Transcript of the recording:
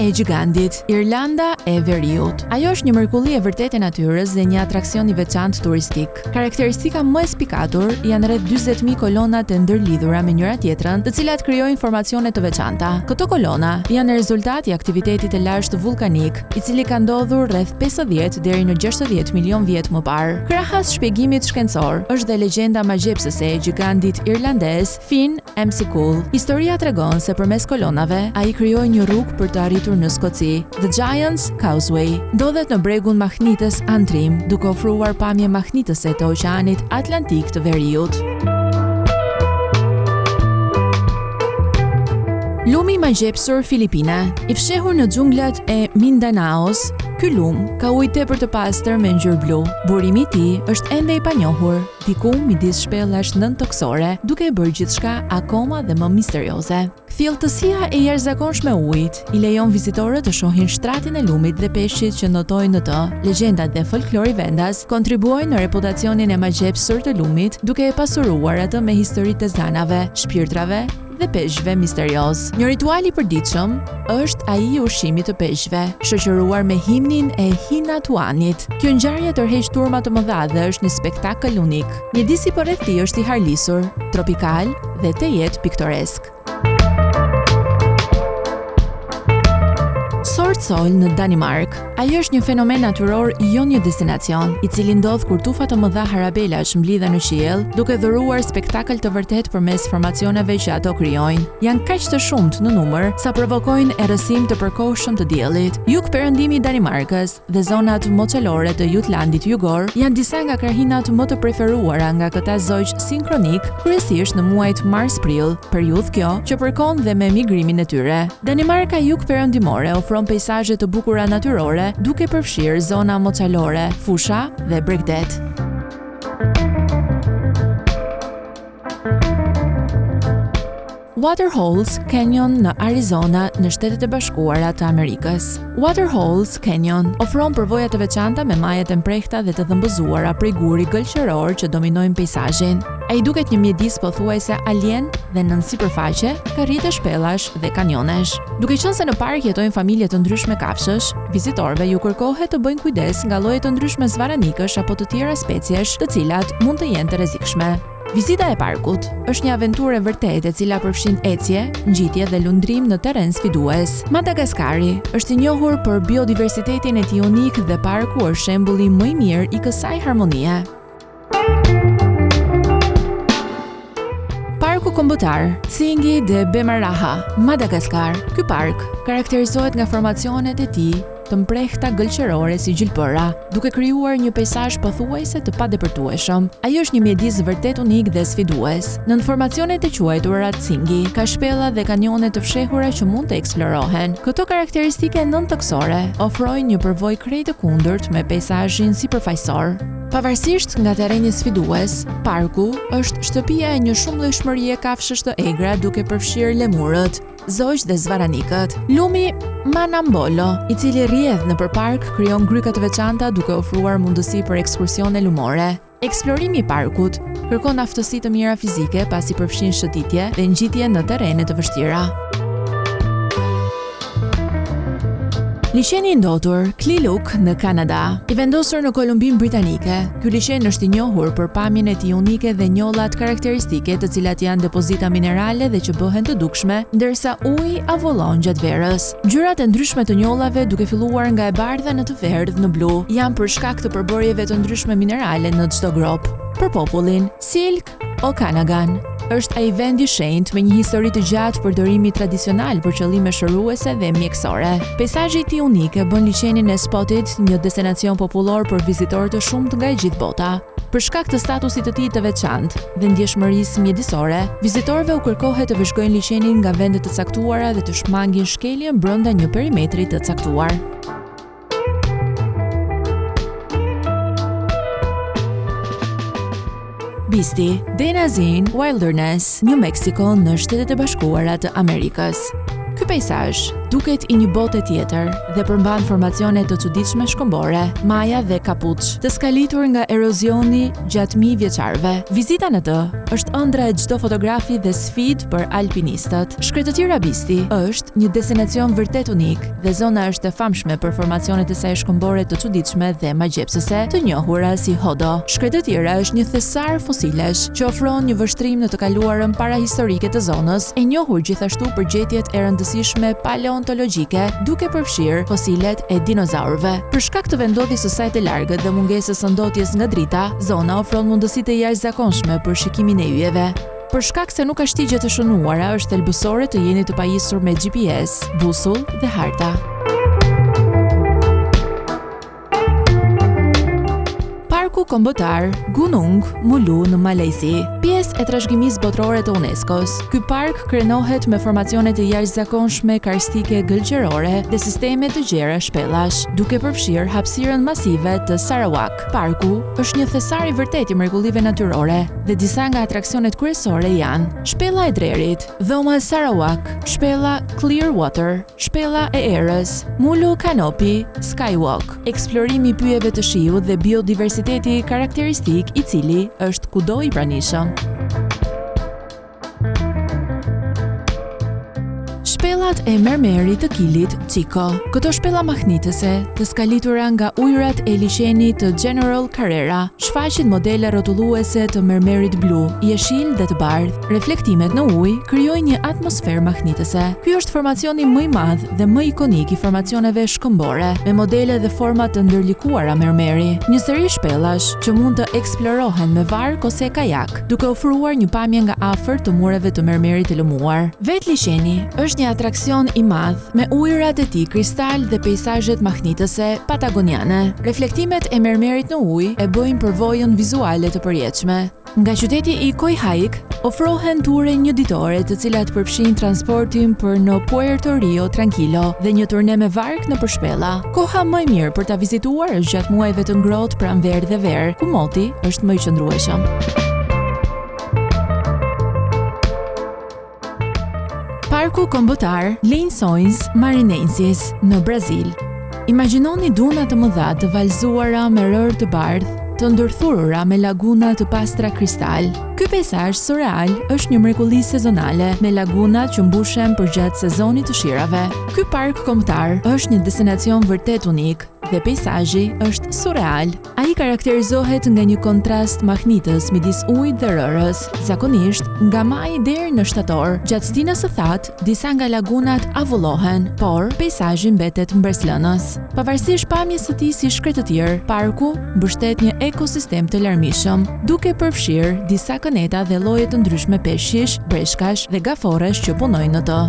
E Gjigandit, Irlanda e Veriut. Ajo është një mrekulli e vërtetë e natyrës dhe një atraksion i veçantë turistik. Karakteristika më e spikatur janë rreth 40.000 kolona të ndërlidhura me njëra tjetrën, të cilat krijojnë informacione të veçanta. Këto kolona janë rezultat i aktivitetit të lashtë vulkanik, i cili ka ndodhur rreth 50 deri në 60 milion vjet më parë. Krahas shpjegimit shkencor është dhe legjenda magjepsëse e gjigandit irlandez Finn McCool. Historia tregon se përmes kolonave ai krijoi një rrugë për të arritur në Skoci. The Giant's Causeway ndodhet në bregun mahnitës Antrim, duke ofruar pamje mahnitëse të Oqeanit Atlantik të Veriut. Lumi magjepsor filipine, i fshehur në xhunglat e Mindanaos, ky lum ka ujë tepër të pastër me ngjyrë blu. Burimi i tij është ende i panjohur, diku midis shpellash nën-toksore, duke e bërë gjithçka akoma dhe më misterioze. Thjelltësia e jashtëzakonshme e ujit i lejon vizitorët të shohin shtratin e lumit dhe peshqit që notojnë në të. Legjendat dhe folklori vendas kontribuojnë në reputacionin e magjepsor të lumit, duke e pasuruar atë me histori të zanave, shpirtrave dhe peshqve misterios. Një ritual i përditshëm është ai i ushqimit të peshqve, shoqëruar me himnin e Hinatuanit. Kjo ngjarje tërheq turma të mëdha dhe është një spektakël unik. Mjedisi përreth tij është i harlisur, tropikal dhe të jetë piktoresk. Sortsol në Danimark. Ajo është një fenomen natyror, jo një destinacion, i cili ndodh kur tufa të mëdha harabelash mblidhen në qiell, duke dhuruar spektakël të vërtet përmes formacioneve që ato krijojnë. Janë kaq të shumtë në numër sa provokojnë errësim të përkohshëm të diellit. Jug-perëndimi i Danimarkës dhe zonat moçelore të Jutlandit jugor janë disa nga krahinat më të preferuara nga këta zogj sinkronik, kryesisht në muajt mars-prill, periudhë kjo që përkon dhe me migrimin e tyre. Danimarka jug-perëndimore ofron peizazhe të bukura natyrore, duke përfshirë zona moçalore, fusha dhe bregdet. Waterholes Canyon në Arizona në Shtetet e Bashkuara të Amerikës. Waterholes Canyon ofron përvoja të veçanta me maje të mprehta dhe të dhëmbëzuara prej guri gëlqëror që dominojnë peizazhin. Ai duket një mjedis pothuajse alien dhe nën sipërfaqe ka rrite shpellash dhe kanjonesh. Duke qenë se në park jetojnë familje të ndryshme kafshësh, vizitorëve ju kërkohet të bëjnë kujdes nga lloje të ndryshme zvaranikësh apo të tjera speciesh, të cilat mund të jenë të rrezikshme. Vizita e parkut është një aventurë e vërtetë e cila përfshin ecje, ngjitje dhe lundrim në terren sfidues. Madagaskari është i njohur për biodiversitetin e tij unik dhe parku është shembulli më i mirë i kësaj harmonie. Parku kombëtar Tsingy de Bemaraha, Madagaskar. Ky park karakterizohet nga formacionet e tij të mprehta gëlqërore si gjilpëra, duke krijuar një peizazh pothuajse të padepërtueshëm. Ai është një mjedis vërtet unik dhe sfidues. Në formacionet e quajtura Tsingy ka shpella dhe kanjone të fshehura që mund të eksplorohen. Këto karakteristike nën-toksore ofrojnë një përvojë krejt të kundërt me peizazhin sipërfaqësor. Pavarësisht nga terreni sfidues, parku është shtëpia e një shumëllojshmërie kafshësh të egra duke përfshirë lemurët, zogj dhe zvaranikët. Lumi Manambolo, i cili rrjedh nëpër park, krijon gryka të veçanta duke ofruar mundësi për ekskursione lumore. Eksplorimi i parkut kërkon aftësi të mira fizike pasi përfshin shëtitje dhe ngjitje në terrene të vështira. Liçeni i ndotur Kliluk në Kanada. I vendosur në Kolumbin Britanike, ky liçen është i njohur për pamjen e tij unike dhe njollat karakteristike të cilat janë depozita minerale dhe që bëhen të dukshme, ndërsa uji avullon gjatë verës. Ngjyrat e ndryshme të njollave, duke filluar nga e bardha në të verdhë në blu, janë për shkak të përbërjeve të ndryshme minerale në çdo grop. Për popullin, Silk Okanagan është ai vend i shenjtë me një histori të gjatë përdorimi tradicional për qëllime shëruese dhe mjekësore. Peizazhi i tij unik e bën liçenin e Spotted një destinacion popullor për vizitorë të shumtë nga e gjithë bota. Për shkak të statusit të tij të veçantë dhe ndjeshmërisë mjedisore, vizitorëve u kërkohet të vëzhgojnë liçenin nga vende të caktuara dhe të shmangin shkeljen brenda një perimetri të caktuar. Bisti, Denazin Wilderness, New Mexico në Shtetet e Bashkuara të Amerikës. Ky peizazh duket i një bote tjetër dhe përmban formacione të çuditshme shkëmbore, maja dhe kapuç, të skalitur nga erozioni gjatë mijë vjeçarve. Vizita në të është ëndra e çdo fotografi dhe sfidë për alpinistët. Shkretëtir Rabisti është një destinacion vërtet unik dhe zona është e famshme për formacionet e saj shkëmbore të çuditshme dhe magjepsëse, të njohura si Hodo. Shkretëtira është një thesar fosilesh që ofron një vështrim në të kaluarën parahistorike të zonës, e njohur gjithashtu për gjetjet e rëndësishme paleontologjike, duke përfshirë fosilet e dinozaurëve. Për shkak të vendodhjes së saj të largët dhe mungesës së ndotjes nga drita, zona ofron mundësi të jashtëzakonshme për shikimin e yjeve. Për shkak se nuk ka shtigje të shënuara, është thelbësore të jeni të pajisur me GPS, busull dhe harta. Parku kombëtar Gunung Mulu në Malezi, pjesë e trashëgimisë botërore të UNESCO-s. Ky park krenohet me formacione të jashtëzakonshme karstike gëlqërore dhe sisteme të gjera shpellash, duke përfshirë hapësirën masive të Sarawak. Parku është një thesar i vërtetë i mrekullive natyrore dhe disa nga atraksionet kryesore janë shpella e Drerit, dhoma e Sarawak, shpella Clearwater, shpella e Erës, Mulu Canopy, Skywalk, eksplorimi i pyjeve të shiut dhe biodiversiteti karakteristik i cili është kudo i pranishëm. Shpellat e mermerit të kilit Chico. Këto shpella magnitëse, të skalitura nga ujërat e liçenit të General Carrera, shfaqin modele rrotulluese të mermerit blu, jeshil dhe të bardhë. Reflektimet në ujë krijojnë një atmosferë magnitëse. Ky është formacioni më i madh dhe më ikonik i formacioneve shkëmbore, me modele dhe forma të ndërlikuara mermeri. Një seri shpellash që mund të eksplorohen me varg ose kajak, duke ofruar një pamje nga afër të mureve të mermerit të lëmuar. Vetë liçeni është një atraksion i madh me ujërat e tij kristal dhe peizazhet magnitëse patagoniane. Reflektimet e mermerit në ujë e bëjnë përvojën vizuale të përjetshme. Nga qyteti i Coyhaique ofrohen ture njëditore të cilat përfshin transportin për në Puerto Rio Tranquilo dhe një turne me varg në përshpella. Koha më e mirë për ta vizituar është gjatë muajve të ngrohtë pranverë dhe verë, ku moti është më i qëndrueshëm. Parku kombëtar Lençóis Maranhenses në Brazil. Imagjinoni duna të mëdha të valëzuara me rërë të bardhë, të ndërthurura me laguna të pastra kristal. Ky peizazh surreal është një mrekulli sezonale me laguna që mbushen përgjatë sezonit të shirave. Ky park kombëtar është një destinacion vërtet unik dhe peizazhi është surreal. Ai karakterizohet nga një kontrast magnitës midis ujit dhe rërës, zakonisht nga maj deri në shtator. Gjatë stinës së thatë, disa nga lagunat avullohen, por peizazhi mbetet mbreslënës. Pavarësisht pamjes së tij si shkretëtir, parku mbështet një ekosistem të larmishëm, duke përfshirë disa këneta dhe lloje të ndryshme peshqish, breshkash dhe gaforresh që punojnë në të.